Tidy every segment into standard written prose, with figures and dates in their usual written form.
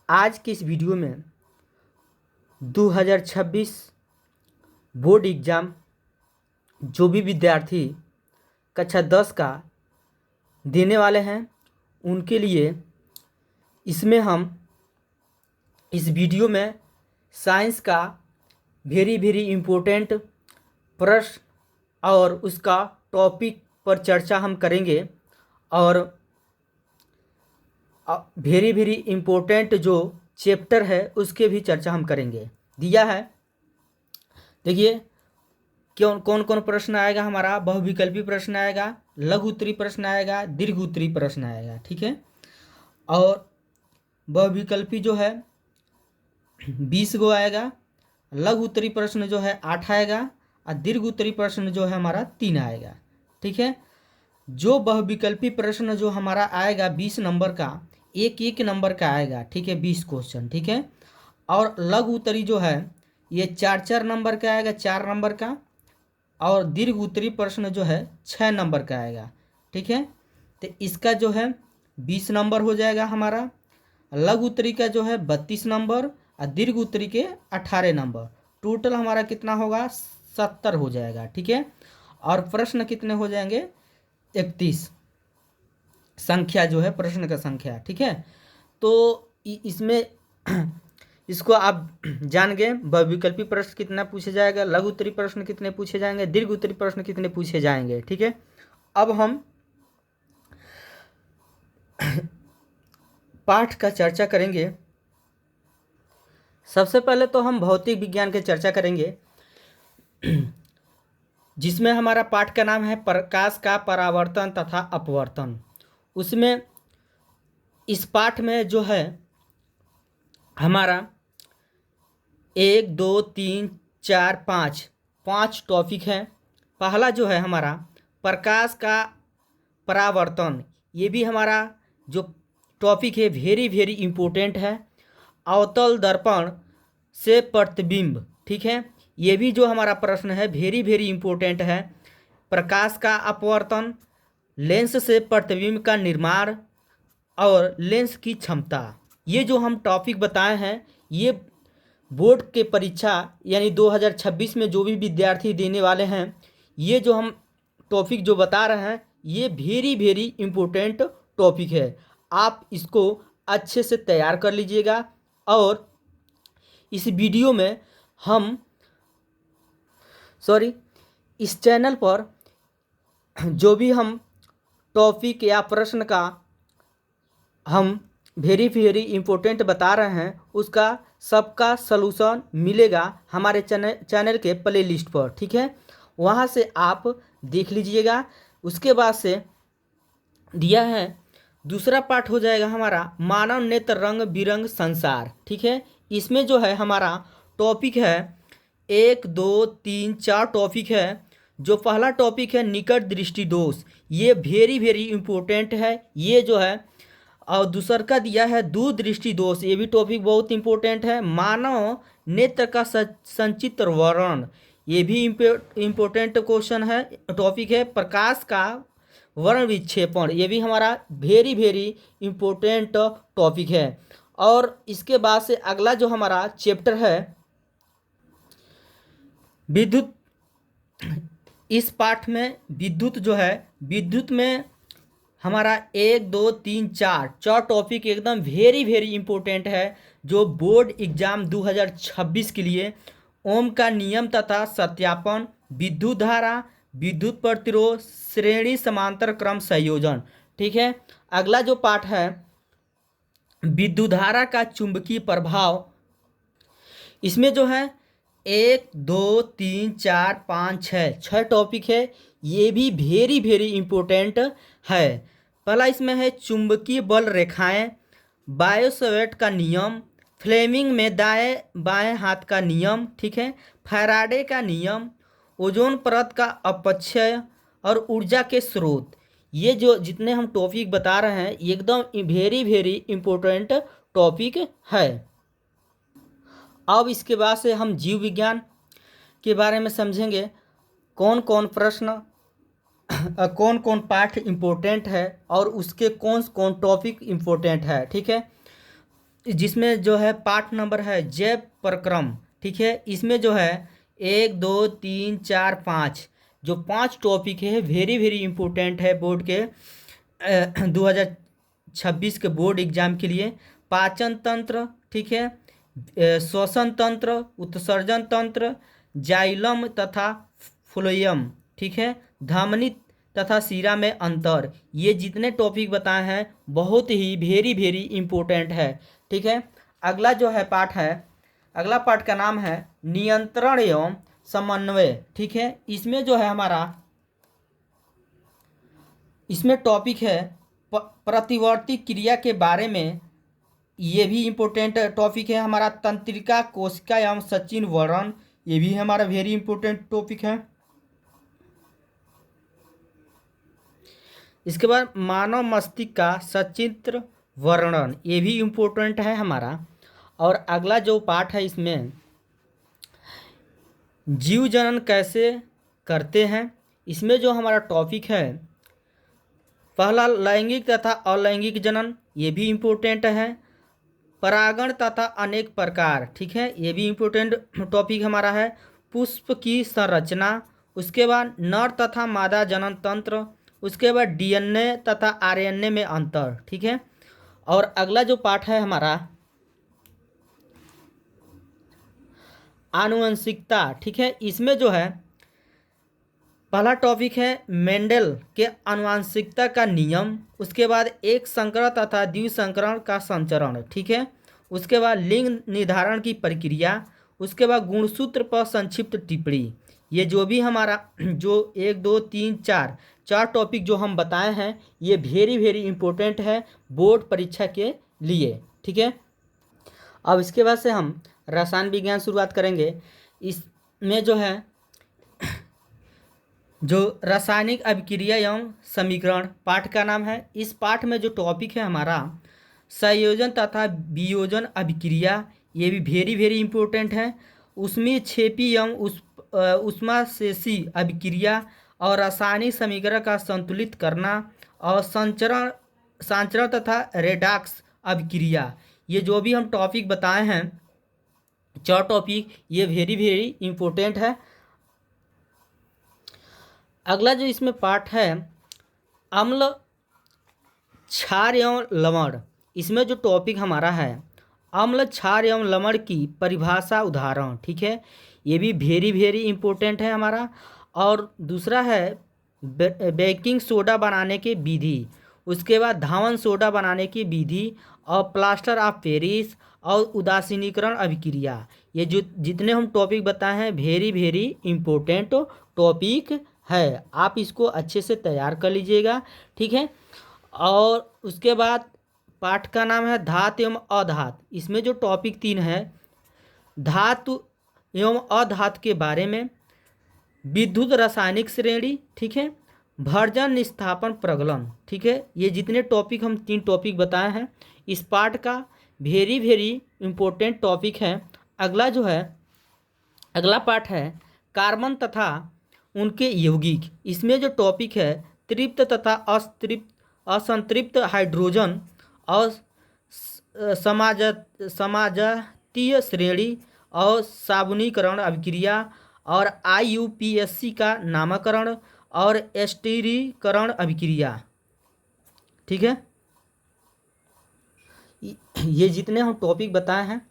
आज के इस वीडियो में 2026 बोर्ड एग्ज़ाम जो भी विद्यार्थी कक्षा 10 का देने वाले हैं उनके लिए इसमें हम इस वीडियो में साइंस का वेरी इम्पोर्टेंट प्रश्न और उसका टॉपिक पर चर्चा हम करेंगे और वेरी इम्पोर्टेंट जो चैप्टर है उसके भी चर्चा हम करेंगे। दिया है, देखिए कौन कौन प्रश्न आएगा। हमारा बहुविकल्पी प्रश्न आएगा, लघु उत्तरी प्रश्न आएगा, दीर्घ उत्तरी प्रश्न आएगा, ठीक है। और बहुविकल्पी जो है 20 गो आएगा, लघु उत्तरी प्रश्न जो है 8 आएगा और दीर्घ उत्तरी प्रश्न जो है हमारा 3 आएगा, ठीक है। जो बहुविकल्पी प्रश्न जो हमारा आएगा 20 नंबर का, एक नंबर का आएगा, ठीक है, 20 क्वेश्चन, ठीक है। और लघु उत्तरी जो है ये 4 नंबर का आएगा, 4 नंबर का। और दीर्घ उत्तरी प्रश्न जो है 6 नंबर का आएगा, ठीक है। तो इसका जो है 20 नंबर हो जाएगा हमारा, लघु उत्तरी का जो है 32 नंबर और दीर्घ उत्तरी के 18 नंबर। टोटल हमारा कितना होगा, 70 हो जाएगा, ठीक है। और प्रश्न कितने हो जाएंगे, 31 संख्या जो है प्रश्न का संख्या, ठीक है। तो इसमें इसको आप जान गए बहुविकल्पी प्रश्न कितना पूछे जाएगा, लघु उत्तरी प्रश्न कितने पूछे जाएंगे, दीर्घ उत्तरी प्रश्न कितने पूछे जाएंगे, ठीक है। अब हम पाठ का चर्चा करेंगे। सबसे पहले तो हम भौतिक विज्ञान की चर्चा करेंगे जिसमें हमारा पाठ का नाम है प्रकाश का परावर्तन तथा अपवर्तन। उसमें इस पाठ में जो है हमारा 1 2 3 4 5 टॉपिक है। पहला जो है हमारा प्रकाश का परावर्तन, ये भी हमारा जो टॉपिक है वेरी इम्पोर्टेंट है। अवतल दर्पण से प्रतिबिंब, ठीक है, ये भी जो हमारा प्रश्न है वेरी इम्पोर्टेंट है। प्रकाश का अपवर्तन, लेंस से प्रतिबिंब का निर्माण और लेंस की क्षमता, ये जो हम टॉपिक बताए हैं ये बोर्ड के परीक्षा यानी 2026 में जो भी विद्यार्थी देने वाले हैं, ये जो हम टॉपिक जो बता रहे हैं ये वेरी इम्पोर्टेंट टॉपिक है। आप इसको अच्छे से तैयार कर लीजिएगा। और इस वीडियो में हम इस चैनल पर जो भी हम टॉपिक या प्रश्न का हम वेरी इम्पोर्टेंट बता रहे हैं उसका सबका सलूशन मिलेगा हमारे चैनल के प्ले लिस्ट पर, ठीक है। वहाँ से आप देख लीजिएगा। उसके बाद से दिया है दूसरा पार्ट हो जाएगा हमारा मानव नेत्र रंग बिरंग संसार, ठीक है। इसमें जो है हमारा टॉपिक है 1 2 3 4 टॉपिक है। जो पहला टॉपिक है निकट दृष्टि दोष, ये वेरी इम्पोर्टेंट है, ये जो है। और दूसर का दिया है दूर दृष्टि दोष, ये भी टॉपिक बहुत इंपॉर्टेंट है। मानव नेत्र का संचित्र वर्णन, ये भी इम्पोर्टेंट क्वेश्चन है, टॉपिक है। प्रकाश का वर्ण विक्षेपण, ये भी हमारा वेरी इम्पोर्टेंट टॉपिक है। और इसके बाद से अगला जो हमारा चैप्टर है विद्युत। इस पाठ में विद्युत जो है, विद्युत में हमारा 1 2 3 4 टॉपिक एकदम वेरी इम्पोर्टेंट है जो बोर्ड एग्जाम 2026 के लिए। ओम का नियम तथा सत्यापन, विद्युत धारा, विद्युत प्रतिरोध, श्रेणी समांतर क्रम संयोजन, ठीक है। अगला जो पाठ है विद्युत धारा का चुंबकीय प्रभाव, इसमें जो है 1 2 3 4 5 6 टॉपिक है, ये भी वेरी इम्पोर्टेंट है। पहला इसमें है चुंबकीय बल रेखाएं, बायोसवेट का नियम, फ्लेमिंग में दाएं बाएं हाथ का नियम, ठीक है, फैराडे का नियम, ओजोन परत का अपक्षय और ऊर्जा के स्रोत। ये जो जितने हम टॉपिक बता रहे हैं एकदम वेरी इम्पोर्टेंट टॉपिक है। अब इसके बाद से हम जीव विज्ञान के बारे में समझेंगे, कौन कौन प्रश्न कौन कौन पाठ इम्पोर्टेंट है और उसके कौन कौन टॉपिक इम्पोर्टेंट है, ठीक है। जिसमें जो है पार्ट नंबर है जैव प्रक्रम, ठीक है। इसमें जो है 1 2 3 4 5 जो 5 टॉपिक है वेरी वेरी इंपॉर्टेंट है बोर्ड के 2026 के बोर्ड एग्जाम के लिए। पाचन तंत्र, ठीक है, श्वसन तंत्र, उत्सर्जन तंत्र, जाइलम तथा फ्लोएम, ठीक है, धमनी तथा सीरा में अंतर, ये जितने टॉपिक बताए हैं बहुत ही वेरी वेरी इंपॉर्टेंट है, ठीक है। अगला जो है पाठ है, अगला पाठ का नाम है नियंत्रण एवं समन्वय, ठीक है। इसमें जो है हमारा, इसमें टॉपिक है प्रतिवर्ती क्रिया के बारे में, ये भी इम्पोर्टेंट टॉपिक है हमारा। तंत्रिका, कोशिका एवं सचिन वर्णन, ये भी हमारा वेरी इंपॉर्टेंट टॉपिक है। इसके बाद मानव मस्तिष्क का सचित्र वर्णन, ये भी इम्पोर्टेंट है हमारा। और अगला जो पाठ है इसमें जीव जनन कैसे करते हैं, इसमें जो हमारा टॉपिक है पहला लैंगिक तथा अलैंगिक जनन, ये भी इम्पोर्टेंट है। परागण तथा अनेक प्रकार, ठीक है, ये भी इम्पोर्टेंट टॉपिक हमारा है। पुष्प की संरचना, उसके बाद नर तथा मादा जनन तंत्र, उसके बाद डीएनए तथा आरएनए में अंतर, ठीक है। और अगला जो पाठ है हमारा आनुवंशिकता, ठीक है। इसमें जो है पहला टॉपिक है मेंडल के आनुवंशिकता का नियम, उसके बाद एक संकरण तथा द्विसंकरण का संचरण, ठीक है। उसके बाद लिंग निर्धारण की प्रक्रिया, उसके बाद गुणसूत्र पर संक्षिप्त टिप्पणी, ये जो भी हमारा जो 1 2 3 4 टॉपिक जो हम बताए हैं ये वेरी वेरी इंपॉर्टेंट है बोर्ड परीक्षा के लिए, ठीक है। अब इसके बाद से हम रसायन विज्ञान शुरुआत करेंगे। इसमें जो है जो रासायनिक अभिक्रिया एवं समीकरण पाठ का नाम है। इस पाठ में जो टॉपिक है हमारा संयोजन तथा वियोजन अभिक्रिया, ये भी वेरी वेरी इंपॉर्टेंट है। उसमें छेपी एवं उष्माशेषी अभिक्रिया और रासायनिक समीकरण का संतुलित करना और संचरण तथा रेडॉक्स अभिक्रिया, ये जो भी हम टॉपिक बताए हैं 4 टॉपिक, ये वेरी वेरी इंपॉर्टेंट है। अगला जो इसमें पाठ है अम्ल क्षार एवं लवण, इसमें जो टॉपिक हमारा है अम्ल क्षार एवं लवण की परिभाषा उदाहरण, ठीक है, ये भी वेरी वेरी इंपॉर्टेंट है हमारा। और दूसरा है बेकिंग सोडा बनाने की विधि, उसके बाद धावन सोडा बनाने की विधि और प्लास्टर ऑफ पेरिस और उदासीनीकरण अभिक्रिया, ये जो जितने हम टॉपिक बताए हैं वेरी वेरी इंपॉर्टेंट टॉपिक है, आप इसको अच्छे से तैयार कर लीजिएगा, ठीक है। और उसके बाद पाठ का नाम है धातु एवं अधातु, इसमें जो टॉपिक 3 है धातु एवं अधातु के बारे में, विद्युत रासायनिक श्रेणी, ठीक है, भर्जन निस्थापन प्रगलन, ठीक है, ये जितने टॉपिक हम 3 टॉपिक बताए हैं इस पाठ का वेरी वेरी इंपॉर्टेंट टॉपिक है। अगला जो है अगला पाठ है कार्बन तथा उनके यौगिक, इसमें जो टॉपिक है तृप्त तथा असंतृप्त हाइड्रोजन और समाजातीय श्रेणी और साबुनीकरण अभिक्रिया और IUPAC का नामकरण और स्टीरीकरण अभिक्रिया, ठीक है। ये जितने हम टॉपिक बताए हैं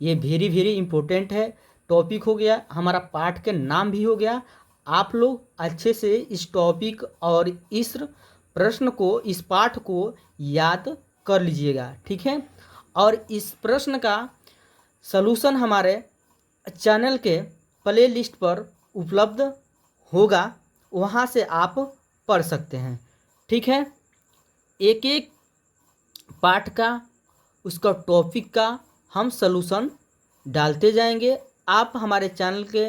ये वेरी वेरी इंपॉर्टेंट है टॉपिक हो गया, हमारा पाठ के नाम भी हो गया। आप लोग अच्छे से इस टॉपिक और इस प्रश्न को, इस पाठ को याद कर लीजिएगा, ठीक है। और इस प्रश्न का सलूशन हमारे चैनल के प्ले लिस्ट पर उपलब्ध होगा, वहाँ से आप पढ़ सकते हैं, ठीक है। एक एक पाठ का, उसका टॉपिक का हम सलूशन डालते जाएंगे, आप हमारे चैनल के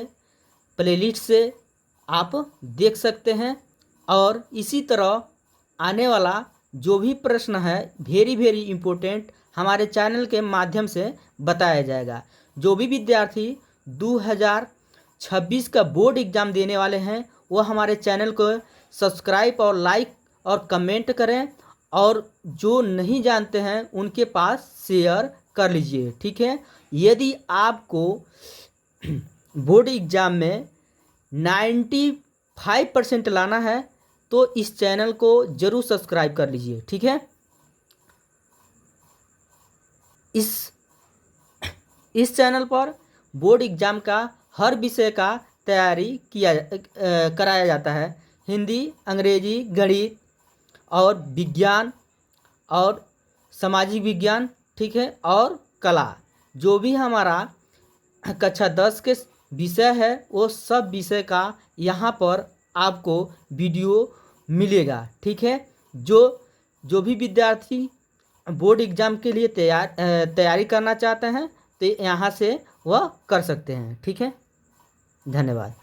प्लेलिस्ट से आप देख सकते हैं। और इसी तरह आने वाला जो भी प्रश्न है वेरी वेरी इंपॉर्टेंट हमारे चैनल के माध्यम से बताया जाएगा। जो भी विद्यार्थी 2026 का बोर्ड एग्ज़ाम देने वाले हैं वो हमारे चैनल को सब्सक्राइब और लाइक और कमेंट करें, और जो नहीं जानते हैं उनके पास शेयर कर लीजिए। ठीक है, यदि आपको बोर्ड एग्ज़ाम में 95% लाना है तो इस चैनल को ज़रूर सब्सक्राइब कर लीजिए। ठीक है, इस चैनल पर बोर्ड एग्ज़ाम का हर विषय का तैयारी कराया जाता है। हिंदी, अंग्रेजी, गणित और विज्ञान और सामाजिक विज्ञान, ठीक है, और कला, जो भी हमारा कक्षा 10 के विषय है वो सब विषय का यहाँ पर आपको वीडियो मिलेगा। ठीक है, जो भी विद्यार्थी बोर्ड एग्ज़ाम के लिए तैयारी करना चाहते हैं तो यहाँ से वह कर सकते हैं। ठीक है, धन्यवाद।